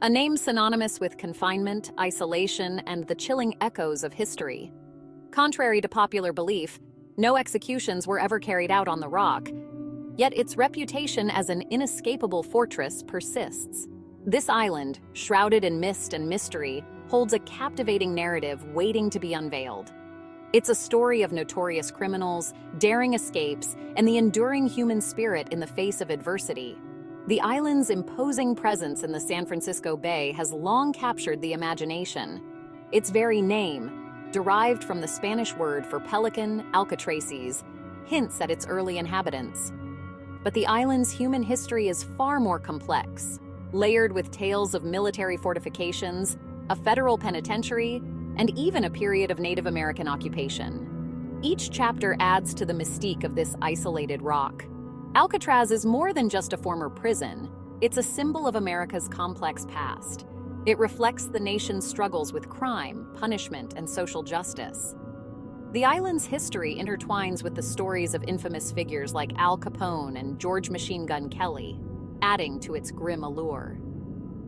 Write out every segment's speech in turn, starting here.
a name synonymous with confinement, isolation, and the chilling echoes of history. Contrary to popular belief, no executions were ever carried out on the rock, yet its reputation as an inescapable fortress persists. This island, shrouded in mist and mystery, holds a captivating narrative waiting to be unveiled. It's a story of notorious criminals, daring escapes, and the enduring human spirit in the face of adversity. The island's imposing presence in the San Francisco Bay has long captured the imagination. Its very name, derived from the Spanish word for pelican, Alcatrazes, hints at its early inhabitants. But the island's human history is far more complex, layered with tales of military fortifications, a federal penitentiary, and even a period of Native American occupation. Each chapter adds to the mystique of this isolated rock. Alcatraz is more than just a former prison. It's a symbol of America's complex past. It reflects the nation's struggles with crime, punishment, and social justice. The island's history intertwines with the stories of infamous figures like Al Capone and George "Machine Gun" Kelly, adding to its grim allure.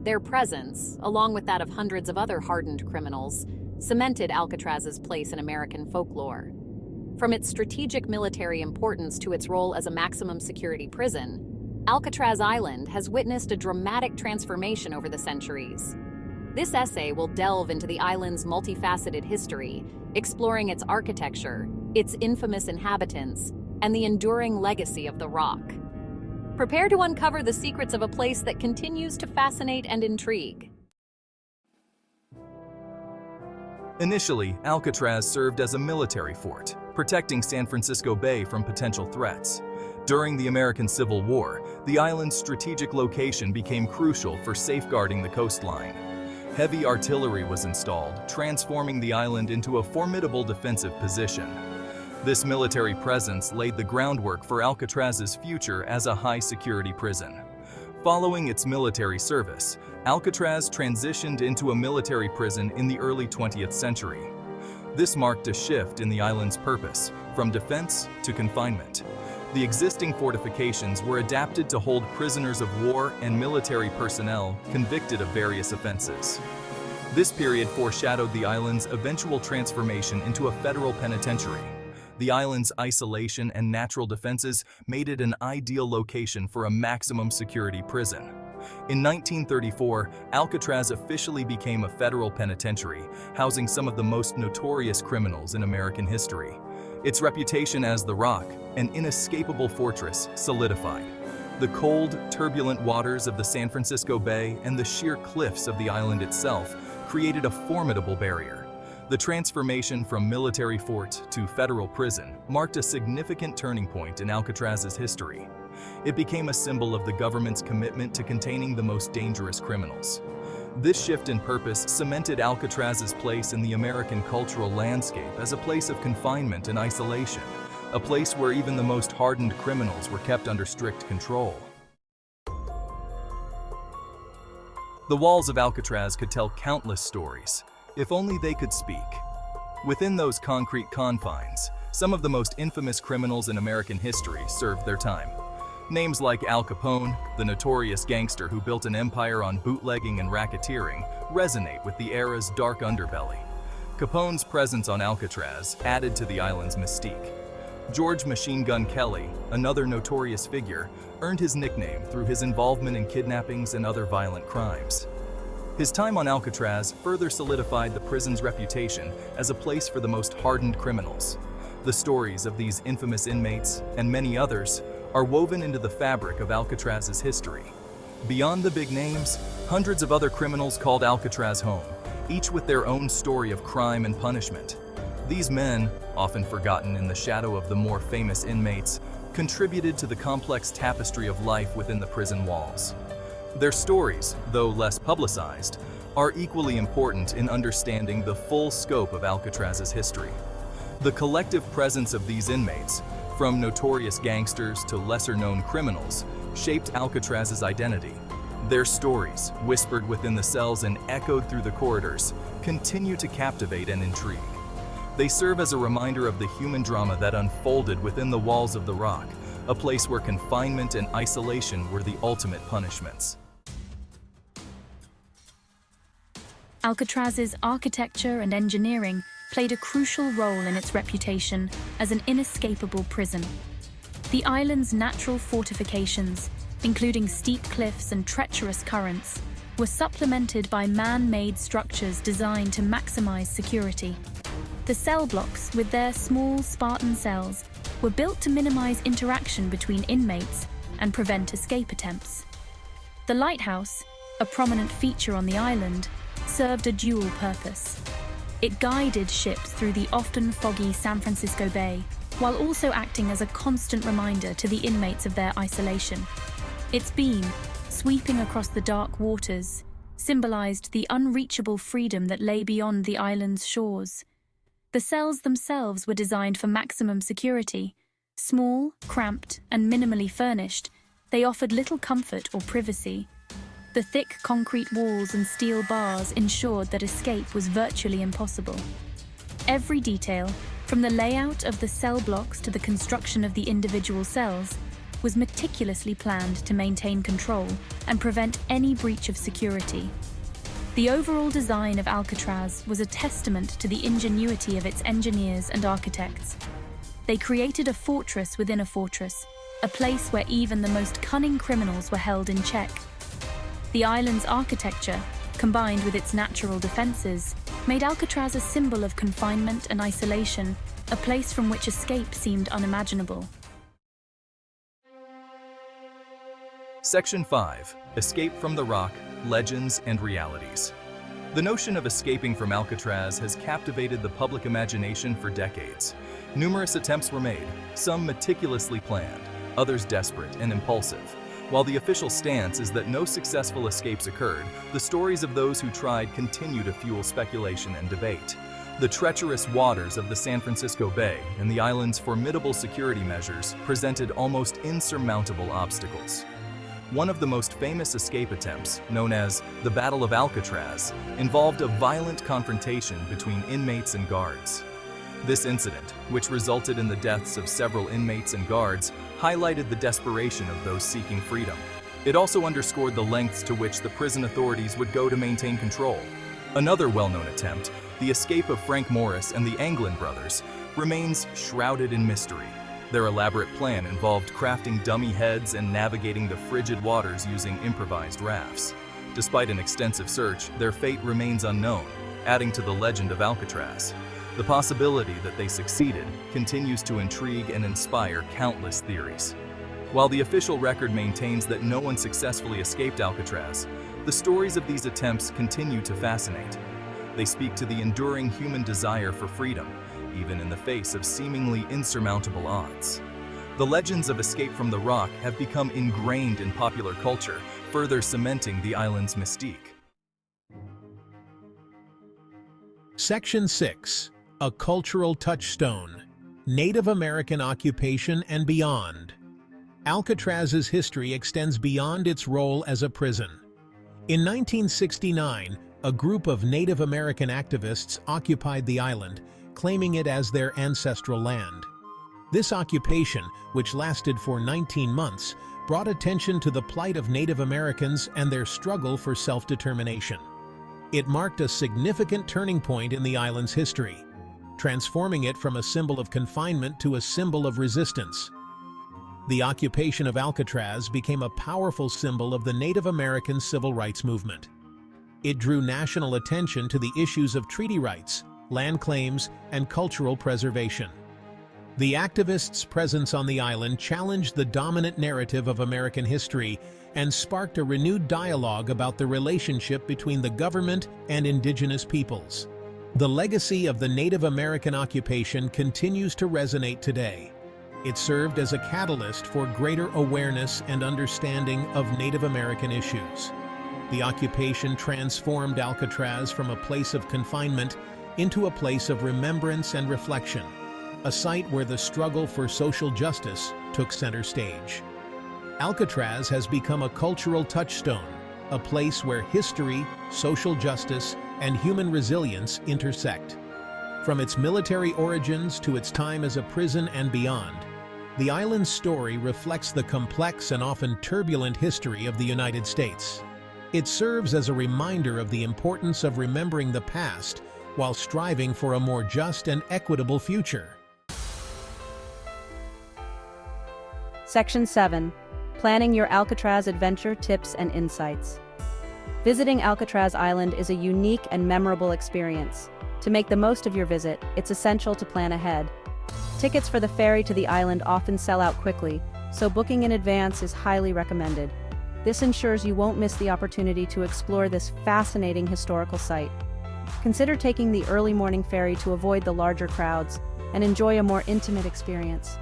Their presence, along with that of hundreds of other hardened criminals, cemented Alcatraz's place in American folklore. From its strategic military importance to its role as a maximum security prison, Alcatraz Island has witnessed a dramatic transformation over the centuries. This essay will delve into the island's multifaceted history, exploring its architecture, its infamous inhabitants, and the enduring legacy of the rock. Prepare to uncover the secrets of a place that continues to fascinate and intrigue. Initially, Alcatraz served as a military fort, protecting San Francisco Bay from potential threats. During the American Civil War, the island's strategic location became crucial for safeguarding the coastline. Heavy artillery was installed, transforming the island into a formidable defensive position. This military presence laid the groundwork for Alcatraz's future as a high-security prison. Following its military service, Alcatraz transitioned into a military prison in the early 20th century. This marked a shift in the island's purpose, from defense to confinement. The existing fortifications were adapted to hold prisoners of war and military personnel convicted of various offenses. This period foreshadowed the island's eventual transformation into a federal penitentiary. The island's isolation and natural defenses made it an ideal location for a maximum security prison. In 1934, Alcatraz officially became a federal penitentiary, housing some of the most notorious criminals in American history. Its reputation as the Rock, an inescapable fortress, solidified. The cold, turbulent waters of the San Francisco Bay and the sheer cliffs of the island itself created a formidable barrier. The transformation from military fort to federal prison marked a significant turning point in Alcatraz's history. It became a symbol of the government's commitment to containing the most dangerous criminals. This shift in purpose cemented Alcatraz's place in the American cultural landscape as a place of confinement and isolation, a place where even the most hardened criminals were kept under strict control. The walls of Alcatraz could tell countless stories, if only they could speak. Within those concrete confines, some of the most infamous criminals in American history served their time. Names like Al Capone, the notorious gangster who built an empire on bootlegging and racketeering, resonate with the era's dark underbelly. Capone's presence on Alcatraz added to the island's mystique. George "Machine Gun" Kelly, another notorious figure, earned his nickname through his involvement in kidnappings and other violent crimes. His time on Alcatraz further solidified the prison's reputation as a place for the most hardened criminals. The stories of these infamous inmates, and many others, are woven into the fabric of Alcatraz's history. Beyond the big names, hundreds of other criminals called Alcatraz home, each with their own story of crime and punishment. These men, often forgotten in the shadow of the more famous inmates, contributed to the complex tapestry of life within the prison walls. Their stories, though less publicized, are equally important in understanding the full scope of Alcatraz's history. The collective presence of these inmates, from notorious gangsters to lesser-known criminals, shaped Alcatraz's identity. Their stories, whispered within the cells and echoed through the corridors, continue to captivate and intrigue. They serve as a reminder of the human drama that unfolded within the walls of the Rock, a place where confinement and isolation were the ultimate punishments. Alcatraz's architecture and engineering played a crucial role in its reputation as an inescapable prison. The island's natural fortifications, including steep cliffs and treacherous currents, were supplemented by man-made structures designed to maximize security. The cell blocks, with their small, Spartan cells, were built to minimize interaction between inmates and prevent escape attempts. The lighthouse, a prominent feature on the island, served a dual purpose. It guided ships through the often foggy San Francisco Bay, while also acting as a constant reminder to the inmates of their isolation. Its beam, sweeping across the dark waters, symbolized the unreachable freedom that lay beyond the island's shores. The cells themselves were designed for maximum security. Small, cramped, and minimally furnished, they offered little comfort or privacy. The thick concrete walls and steel bars ensured that escape was virtually impossible. Every detail, from the layout of the cell blocks to the construction of the individual cells, was meticulously planned to maintain control and prevent any breach of security. The overall design of Alcatraz was a testament to the ingenuity of its engineers and architects. They created a fortress within a fortress, a place where even the most cunning criminals were held in check. The island's architecture, combined with its natural defenses, made Alcatraz a symbol of confinement and isolation, a place from which escape seemed unimaginable. Section 5. Escape from the Rock, Legends and Realities. The notion of escaping from Alcatraz has captivated the public imagination for decades. Numerous attempts were made, some meticulously planned, others desperate and impulsive. While the official stance is that no successful escapes occurred, the stories of those who tried continue to fuel speculation and debate. The treacherous waters of the San Francisco Bay and the island's formidable security measures presented almost insurmountable obstacles. One of the most famous escape attempts, known as the Battle of Alcatraz, involved a violent confrontation between inmates and guards. This incident, which resulted in the deaths of several inmates and guards, highlighted the desperation of those seeking freedom. It also underscored the lengths to which the prison authorities would go to maintain control. Another well-known attempt, the escape of Frank Morris and the Anglin brothers, remains shrouded in mystery. Their elaborate plan involved crafting dummy heads and navigating the frigid waters using improvised rafts. Despite an extensive search, their fate remains unknown, adding to the legend of Alcatraz. The possibility that they succeeded continues to intrigue and inspire countless theories. While the official record maintains that no one successfully escaped Alcatraz, the stories of these attempts continue to fascinate. They speak to the enduring human desire for freedom, even in the face of seemingly insurmountable odds. The legends of escape from the Rock have become ingrained in popular culture, further cementing the island's mystique. Section 6. A cultural touchstone. Native American occupation and beyond. Alcatraz's history extends beyond its role as a prison. In 1969, a group of Native American activists occupied the island, claiming it as their ancestral land. This occupation, which lasted for 19 months, brought attention to the plight of Native Americans and their struggle for self-determination. It marked a significant turning point in the island's history, transforming it from a symbol of confinement to a symbol of resistance. The occupation of Alcatraz became a powerful symbol of the Native American civil rights movement. It drew national attention to the issues of treaty rights, land claims, and cultural preservation. The activists' presence on the island challenged the dominant narrative of American history and sparked a renewed dialogue about the relationship between the government and indigenous peoples. The legacy of the Native American occupation continues to resonate today. It served as a catalyst for greater awareness and understanding of Native American issues. The occupation transformed Alcatraz from a place of confinement into a place of remembrance and reflection, a site where the struggle for social justice took center stage. Alcatraz has become a cultural touchstone, a place where history, social justice, and human resilience intersect. From its military origins to its time as a prison and beyond, the island's story reflects the complex and often turbulent history of the United States. It serves as a reminder of the importance of remembering the past while striving for a more just and equitable future. Section 7. Planning your Alcatraz adventure tips and insights. Visiting Alcatraz Island is a unique and memorable experience. To make the most of your visit, it's essential to plan ahead. Tickets for the ferry to the island often sell out quickly, so booking in advance is highly recommended. This ensures you won't miss the opportunity to explore this fascinating historical site. Consider taking the early morning ferry to avoid the larger crowds and enjoy a more intimate experience.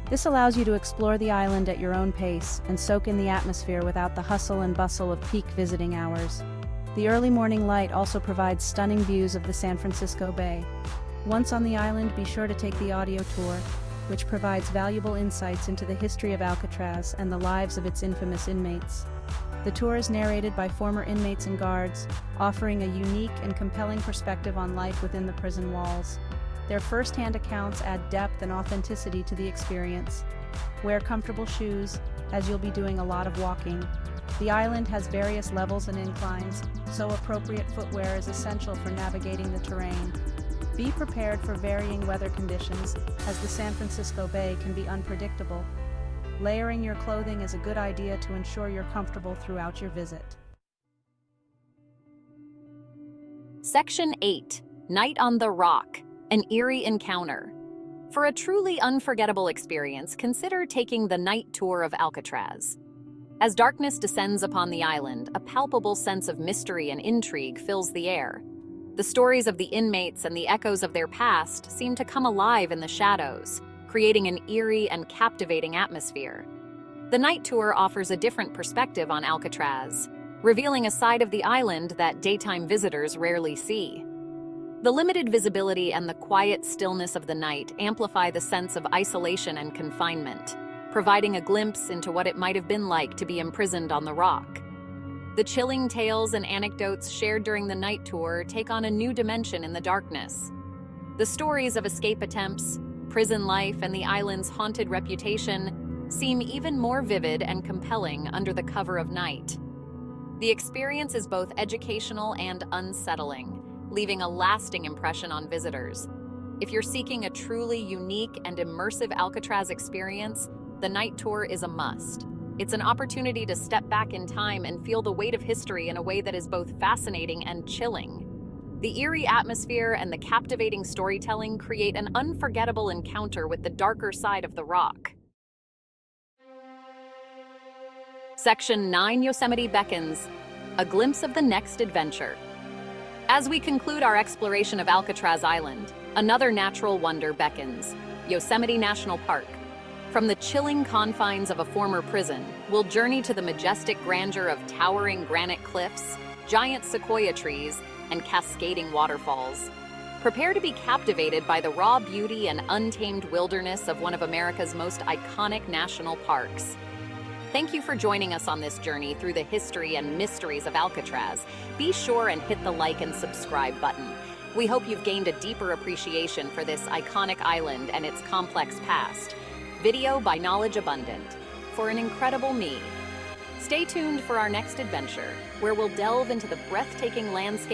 This allows you to explore the island at your own pace and soak in the atmosphere without the hustle and bustle of peak visiting hours. The early morning light also provides stunning views of the San Francisco Bay. Once on the island, be sure to take the audio tour, which provides valuable insights into the history of Alcatraz and the lives of its infamous inmates. The tour is narrated by former inmates and guards, offering a unique and compelling perspective on life within the prison walls. Their first-hand accounts add depth and authenticity to the experience. Wear comfortable shoes, as you'll be doing a lot of walking. The island has various levels and inclines, so appropriate footwear is essential for navigating the terrain. Be prepared for varying weather conditions, as the San Francisco Bay can be unpredictable. Layering your clothing is a good idea to ensure you're comfortable throughout your visit. Section 8. Night on the Rock, an eerie encounter. For a truly unforgettable experience, consider taking the night tour of Alcatraz. As darkness descends upon the island, a palpable sense of mystery and intrigue fills the air. The stories of the inmates and the echoes of their past seem to come alive in the shadows, creating an eerie and captivating atmosphere. The night tour offers a different perspective on Alcatraz, revealing a side of the island that daytime visitors rarely see. The limited visibility and the quiet stillness of the night amplify the sense of isolation and confinement, providing a glimpse into what it might have been like to be imprisoned on the rock. The chilling tales and anecdotes shared during the night tour take on a new dimension in the darkness. The stories of escape attempts, prison life, and the island's haunted reputation seem even more vivid and compelling under the cover of night. The experience is both educational and unsettling, leaving a lasting impression on visitors. If you're seeking a truly unique and immersive Alcatraz experience, the night tour is a must. It's an opportunity to step back in time and feel the weight of history in a way that is both fascinating and chilling. The eerie atmosphere and the captivating storytelling create an unforgettable encounter with the darker side of the rock. Section 9. Yosemite Beckons, a glimpse of the next adventure. As we conclude our exploration of Alcatraz Island, another natural wonder beckons, Yosemite National Park. From the chilling confines of a former prison, we'll journey to the majestic grandeur of towering granite cliffs, giant sequoia trees, and cascading waterfalls. Prepare to be captivated by the raw beauty and untamed wilderness of one of America's most iconic national parks. Thank you for joining us on this journey through the history and mysteries of Alcatraz. Be sure and hit the like and subscribe button. We hope you've gained a deeper appreciation for this iconic island and its complex past. Video by Knowledge Abundant. For an incredible me. Stay tuned for our next adventure, where we'll delve into the breathtaking landscape